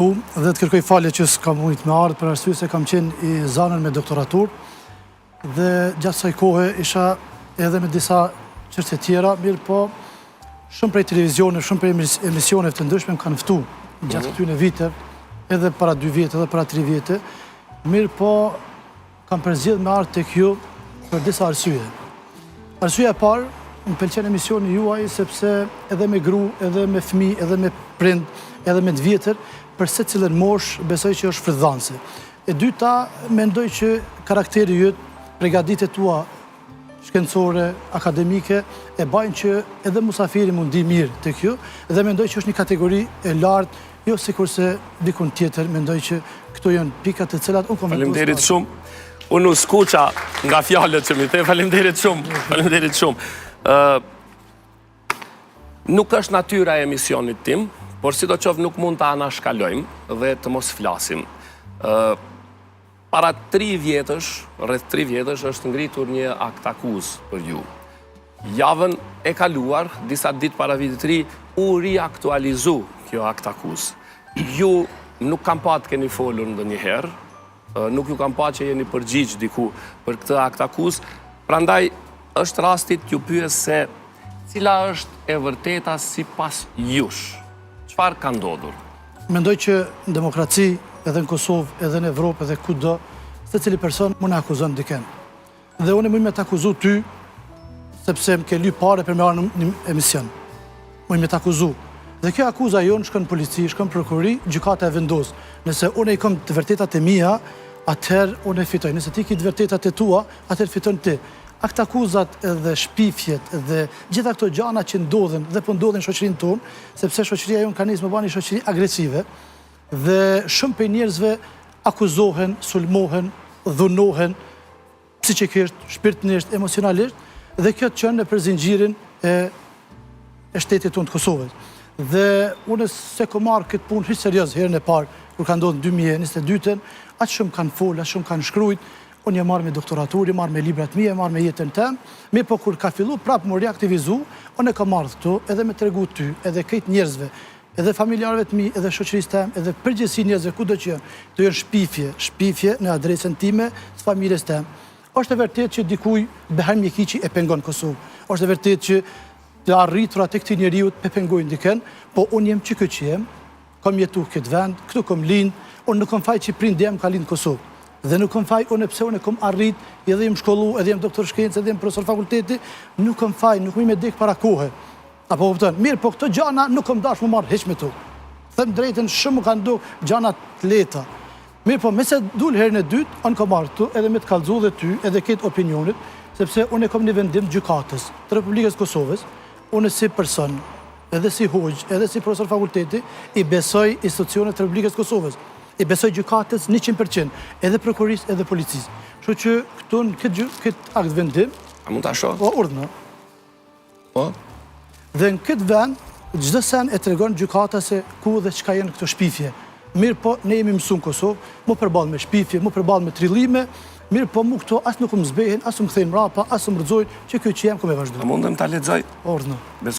Dhe të kërkoj falje që s'kam mujt me ardhë për arsye se kam qenë i zanën me doktoratur dhe gjatë saj kohe isha edhe me disa çështje tjera, mirë po shumë prej televizioneve, shumë prej emisioneve të ndryshme më kanë ftu gjatë këtyre viteve, edhe para 2 vjetë, edhe para 3 vjetë, mirë po kam përzgjedhur me ardhë tek ju për disa arsye. Arsyeja e parë, më pëlqen emisioni juaj sepse edhe me gru, edhe me fëmijë, edhe me prind, edhe me të vjetër, për secilën mosh besoj që është frydhanse. E dyta, mendoj që karakteri yt, përgatitjet tua shkencore, akademike, e bajnë që edhe musafiri mund di mirë tek ju, dhe mendoj që është një kategori e lartë, jo sikurse dikun tjetër, mendoj që këto janë pikat të cilat unë komentues. Faleminderit shumë. Unë u skuqa nga fjalët që mi the, faleminderit shumë. Faleminderit shumë. Nuk është natyra e emisionit tim, por sidoqoftë nuk mund të anashkalojmë dhe të mos flasim. Para 3 vjetësh, rreth 3 vjetësh, është ngritur një akt akuz për ju. Javën e kaluar, disa ditë para vitit ri, u riaktualizu kjo akt akuz. Ju nuk kam pa të keni folur ndonjëherë, nuk ju kam pa që jeni përgjigj diku për këtë akt akuz, prandaj është rastit t'ju pyes se cila është e vërteta sipas jush. Çfarë ka ndodhur? Mendoj që në demokraci, edhe në Kosovë, edhe në Evropë, edhe kudo, secili person mund të akuzon dikën. Dhe unë mund me të akuzu ty, sepse më ke ly pare për me marrë një emision. Mund me të akuzu. Dhe kjo akuza jonë shkon në polici, shkon në prokurori, gjykata e vendos. Nëse unë i kam të vërtetat e mia, atëherë unë e fitoj. Nëse ti ke të vërtetat e tua, atëherë fiton ti. Akt akuzat edhe shpifjet dhe gjitha këto gjana që ndodhen dhe po ndodhen në shoqërinë tonë, sepse shoqëria jonë ka nisë më bani një shoqëri agresive dhe shumë prej njerëzve akuzohen, sulmohen, dhunohen psiqikisht, shpirtërisht, emocionalisht dhe kjo të qenë nëpër zinxhirin e shtetit tonë të Kosovës. Dhe unë se kom marrë këtë punë hiç serioz herën e parë kur ka ndodhur 2022-ën, aq shumë kanë folë, aq shumë kanë shkruajt. Unë jam marrë me doktoraturë, marrë me librat mia, marrë me jetën tem, mirë po kur ka fillu prapë më reaktivizu, unë e kam marrë këtu edhe me tregu ty, edhe këtë njerëzve, edhe familjarëve të mi, edhe shoqërisë tem, edhe përgjithësi njerëzve kudo që janë, të janë shpifje në adresën time, të familjes tem. Është e vërtetë që dikuj Behajm Mjekiqi e pengon Kosovë. Është e vërtetë që të arritura tek këtij njeriu të pengojnë dikën, po unë jam çka që jam, kam jetu këtë vend, këtu kam lind, unë nuk kam faj që prindi jam ka lind në Kosovë. Dhe nuk kam faj, unë pse unë kam arrit, edhe jem shkollu, edhe jem doktor shkencë, edhe jem profesor fakulteti, nuk kam faj, nuk mi me dek para kohe. Apo kupton? Mirë, po këto gjana nuk kam dash më marr hiç me to. Them drejtën, shumë kanë do gjana të lehta. Mirë, po mëse dul herën e dytë, unë kam marrë këtu edhe me të kallëzu dhe ty, edhe këtë opinionit, sepse unë kam një vendim gjykatës të Republikës Kosovës, unë si person, edhe si hoxh, edhe si profesor fakulteti, i besoj institucionet të Republikës Kosovës. I besoj gjykatës 100%, edhe prokurorisë, edhe policisë. Kështu që këtu në këtë akt vendim... A mund ta shoh? Po, urdhno. Po? Dhe në këtë vend, çdo sen e tregon gjykata se ku dhe çka janë këto shpifje. Mirë po, ne jemi mësuar në Kosovë, mu përballë me shpifje, mu përballë me trillime, mirë po mu këto as nuk më zbehen, as më kthejnë mrapa, as më rrëzojnë, që kjo që jam ku me vazhdo. A mundem ta lexoj? Urdhno.